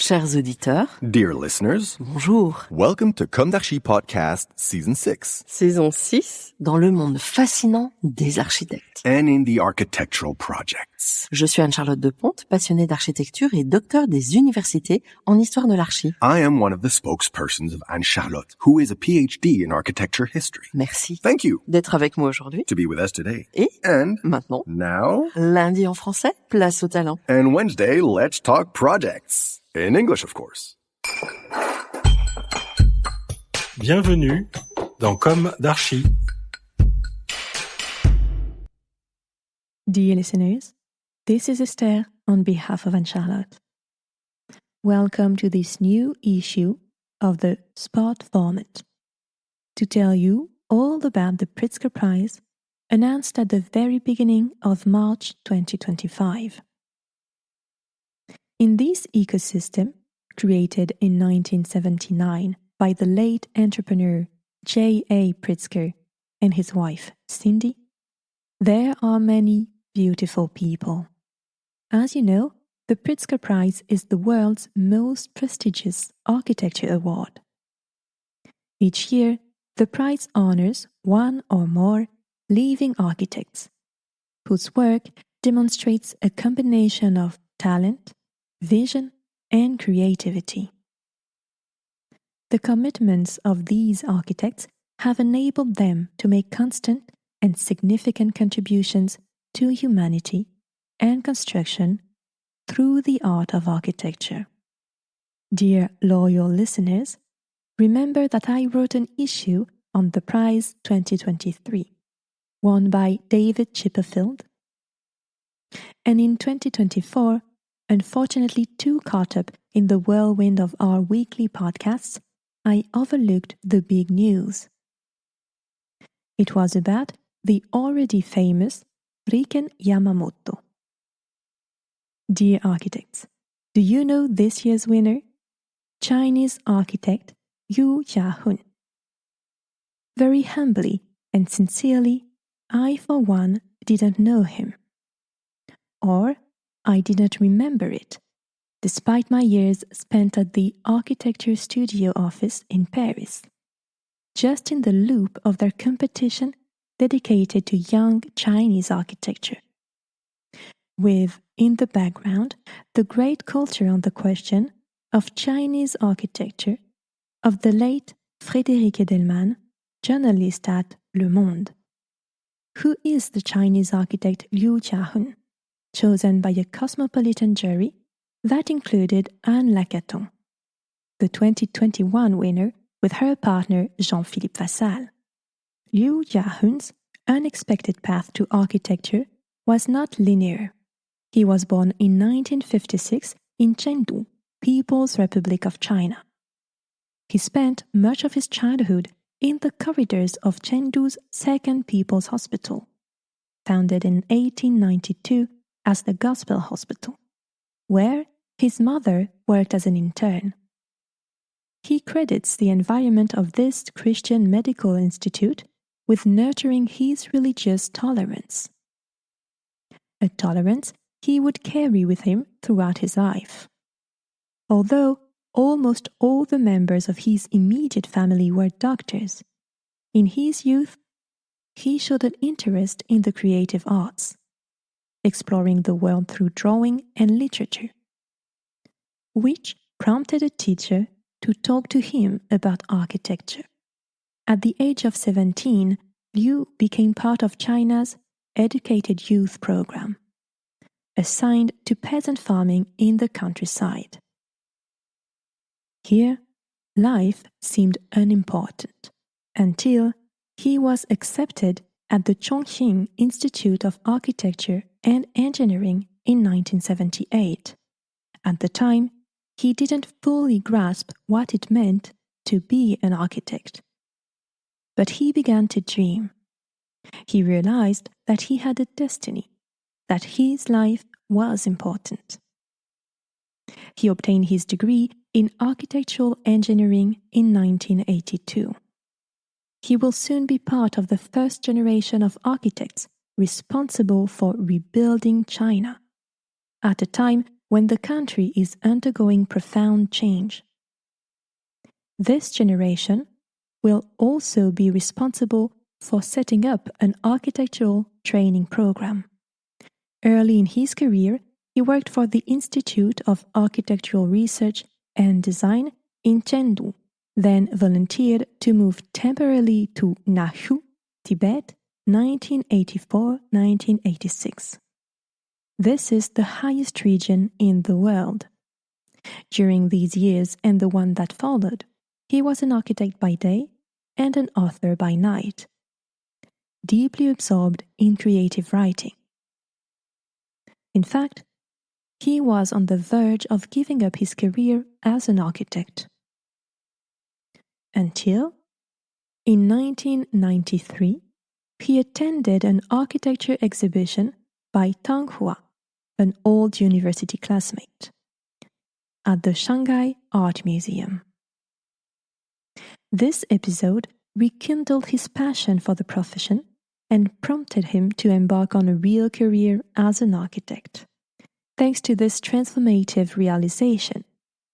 Chers auditeurs, Dear listeners, bonjour. welcome to Comme d'Archi Podcast Season 6. Saison 6, dans le monde fascinant des architectes. And in the architectural projects. Je suis Anne-Charlotte Deponte, passionnée d'architecture et docteur des universités en histoire de l'archi. I am one of the spokespersons of Anne-Charlotte, who is a PhD in architecture history. Merci. Thank you D'être avec moi aujourd'hui. to be with us today. Et And maintenant, now, lundi en français, place au talent. and Wednesday, let's talk projects. In English, of course. Bienvenue dans Comme d'Archi. Dear listeners, this is Esther on behalf of Anne-Charlotte. Welcome to this new issue of the Spot format to tell you all about the Pritzker Prize announced at the very beginning of March 2025. In this ecosystem, created in 1979 by the late entrepreneur J.A. Pritzker and his wife Cindy, there are many beautiful people. As you know, the Pritzker Prize is the world's most prestigious architecture award. Each year, the prize honors one or more living architects whose work demonstrates a combination of talent, vision, and creativity. The commitments of these architects have enabled them to make constant and significant contributions to humanity and construction through the art of architecture. Dear loyal listeners, remember that I wrote an issue on the prize 2023, won by David Chipperfield. And in 2024, unfortunately too caught up in the whirlwind of our weekly podcasts, I overlooked the big news. It was about the already famous Riken Yamamoto. Dear architects, do you know this year's winner? Chinese architect Liu Jiakun. Very humbly and sincerely, I for one didn't know him. Or I did not remember it, despite my years spent at the Architecture Studio office in Paris, just in the loop of their competition dedicated to young Chinese architecture, with, in the background, the great culture on the question of Chinese architecture of the late Frédéric Edelman, journalist at Le Monde. Who is the Chinese architect Liu Jiakun, chosen by a cosmopolitan jury that included Anne Lacaton, the 2021 winner with her partner Jean-Philippe Vassal? Liu Jiakun's unexpected path to architecture was not linear. He was born in 1956 in Chengdu, People's Republic of China. He spent much of his childhood in the corridors of Chengdu's Second People's Hospital, founded in 1892 as the Gospel Hospital, where his mother worked as an intern. He credits the environment of this Christian medical institute with nurturing his religious tolerance, a tolerance he would carry with him throughout his life. Although almost all the members of his immediate family were doctors, in his youth he showed an interest in the creative arts, exploring the world through drawing and literature, which prompted a teacher to talk to him about architecture. At the age of 17, Liu became part of China's Educated Youth Program, assigned to peasant farming in the countryside. Here, life seemed unimportant until he was accepted at the Chongqing Institute of Architecture and Engineering in 1978. At the time, he didn't fully grasp what it meant to be an architect. But he began to dream. He realized that he had a destiny, that his life was important. He obtained his degree in architectural engineering in 1982. He will soon be part of the first generation of architects responsible for rebuilding China, at a time when the country is undergoing profound change. This generation will also be responsible for setting up an architectural training program. Early in his career, he worked for the Institute of Architectural Research and Design in Chengdu, then volunteered to move temporarily to Nahu, Tibet, 1984-1986. This is the highest region in the world. During these years and the one that followed, he was an architect by day and an author by night, deeply absorbed in creative writing. In fact, he was on the verge of giving up his career as an architect. Until, in 1993, he attended an architecture exhibition by Tang Hua, an old university classmate, at the Shanghai Art Museum. This episode rekindled his passion for the profession and prompted him to embark on a real career as an architect. Thanks to this transformative realization,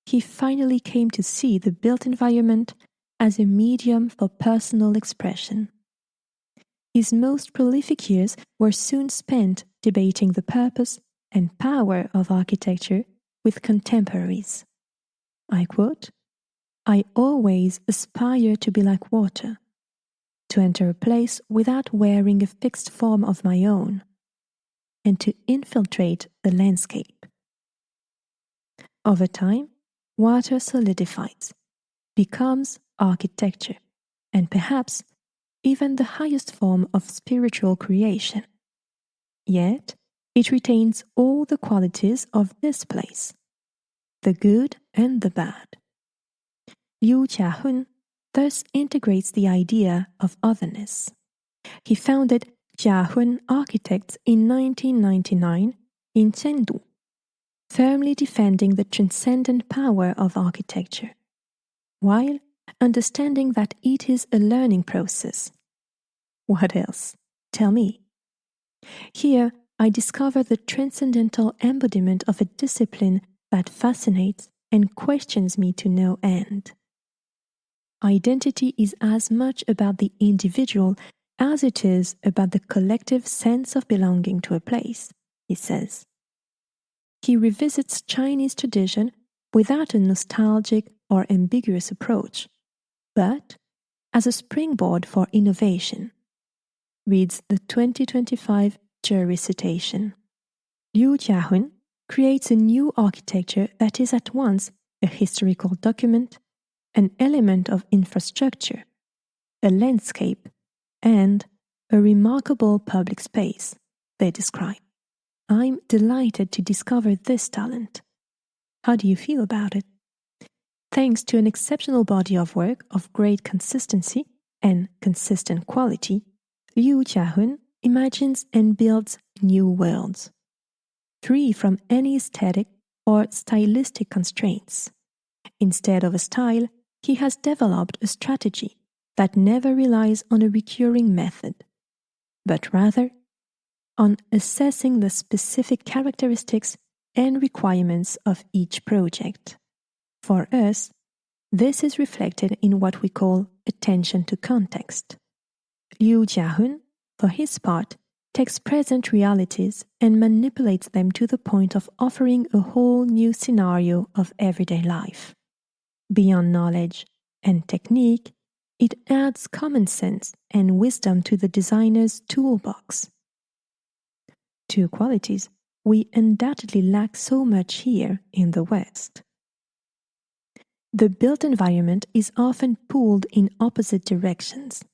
he finally came to see the built environment as a medium for personal expression. His most prolific years were soon spent debating the purpose and power of architecture with contemporaries. I quote, "I always aspire to be like water, to enter a place without wearing a fixed form of my own, and to infiltrate the landscape. Over time, water solidifies, becomes architecture, and perhaps even the highest form of spiritual creation. Yet, it retains all the qualities of this place, the good and the bad." Liu Jiakun thus integrates the idea of otherness. He founded Jiakun Architects in 1999 in Chengdu, firmly defending the transcendent power of architecture, while understanding that it is a learning process. What else? Tell me. Here, I discover the transcendental embodiment of a discipline that fascinates and questions me to no end. Identity is as much about the individual as it is about the collective sense of belonging to a place, he says. He revisits Chinese tradition without a nostalgic or ambiguous approach, but as a springboard for innovation, reads the 2025 jury citation. Liu Jiakun creates a new architecture that is at once a historical document, an element of infrastructure, a landscape, and a remarkable public space, they describe. I'm delighted to discover this talent. How do you feel about it? Thanks to an exceptional body of work of great consistency and consistent quality, Liu Jiakun imagines and builds new worlds, free from any aesthetic or stylistic constraints. Instead of a style, he has developed a strategy that never relies on a recurring method, but rather on assessing the specific characteristics and requirements of each project. For us, this is reflected in what we call attention to context. Liu Jiakun, for his part, takes present realities and manipulates them to the point of offering a whole new scenario of everyday life. Beyond knowledge and technique, it adds common sense and wisdom to the designer's toolbox. Two qualities we undoubtedly lack so much here in the West. The built environment is often pulled in opposite directions: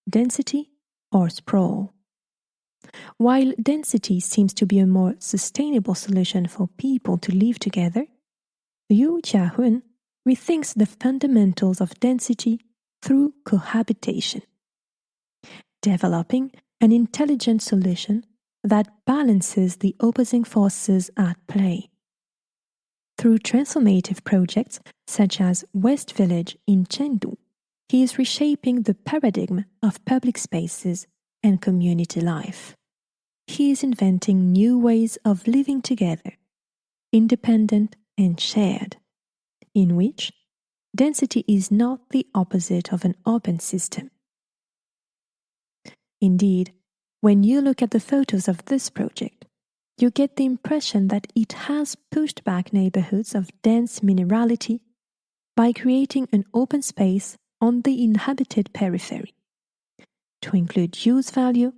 density or sprawl. While density seems to be a more sustainable solution for people to live together, Liu Jiakun rethinks the fundamentals of density through cohabitation, developing an intelligent solution that balances the opposing forces at play. Through transformative projects such as West Village in Chengdu, he is reshaping the paradigm of public spaces and community life. He is inventing new ways of living together, independent and shared, in which density is not the opposite of an open system. Indeed, when you look at the photos of this project, you get the impression that it has pushed back neighborhoods of dense minerality by creating an open space on the inhabited periphery to include use value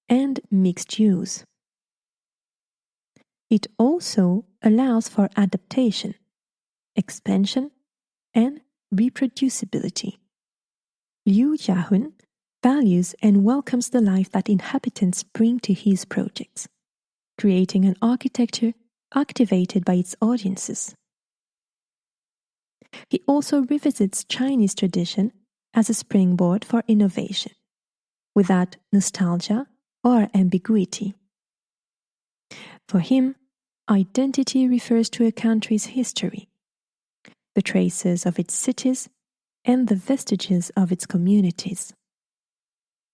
and mixed use. It also allows for adaptation, expansion, and reproducibility. Liu Jiakun values and welcomes the life that inhabitants bring to his projects, creating an architecture activated by its audiences. He also revisits Chinese tradition as a springboard for innovation, without nostalgia or ambiguity. For him, identity refers to a country's history, the traces of its cities, and the vestiges of its communities.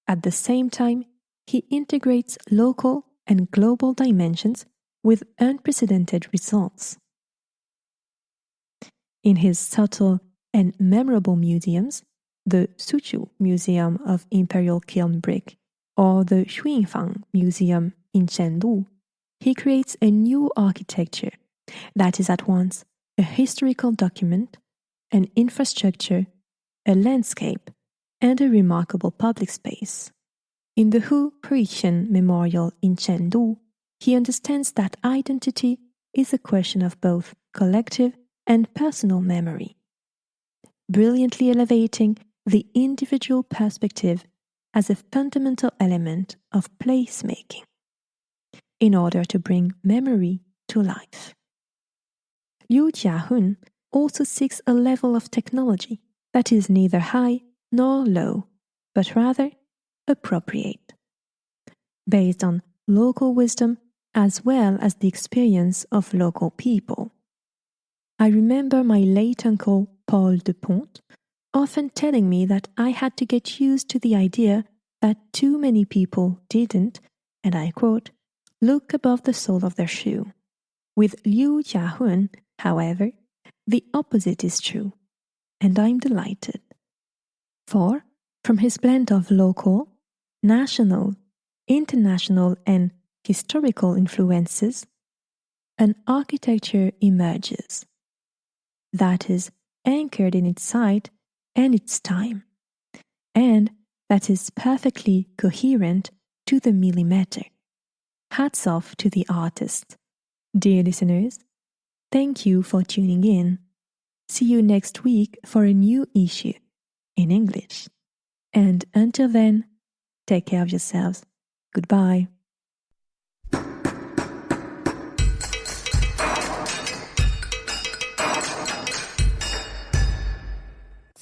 At the same time, he integrates local and global dimensions with unprecedented results. In his subtle and memorable museums, the Suzhou Museum of Imperial Kiln Brick or the Xuanfang Museum in Chengdu, he creates a new architecture that is at once a historical document, an infrastructure, a landscape, and a remarkable public space. In the Hu Puiqian Memorial in Chengdu, he understands that identity is a question of both collective and personal memory, brilliantly elevating the individual perspective as a fundamental element of placemaking, in order to bring memory to life. Liu Jiakun also seeks a level of technology that is neither high nor low, but rather appropriate, based on local wisdom as well as the experience of local people. I remember my late uncle Paul de Pont often telling me that I had to get used to the idea that too many people didn't, and I quote, look above the sole of their shoe. With Liu Jiakun, however, the opposite is true, and I'm delighted. For, from his blend of local, national, international, and historical influences, an architecture emerges that is anchored in its site and its time, and that is perfectly coherent to the millimeter. Hats off to the artist. Dear listeners, thank you for tuning in. See you next week for a new issue in English. And until then, take care of yourselves. Goodbye.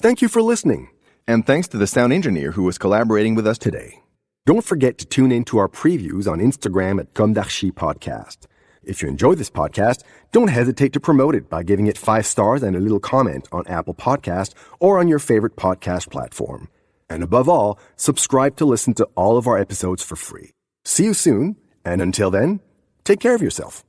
Thank you for listening. And thanks to the sound engineer who was collaborating with us today. Don't forget to tune in to our previews on Instagram at Comme d'Archi Podcast. If you enjoy this podcast, don't hesitate to promote it by giving it 5 stars and a little comment on Apple Podcast or on your favorite podcast platform. And above all, subscribe to listen to all of our episodes for free. See you soon, and until then, take care of yourself.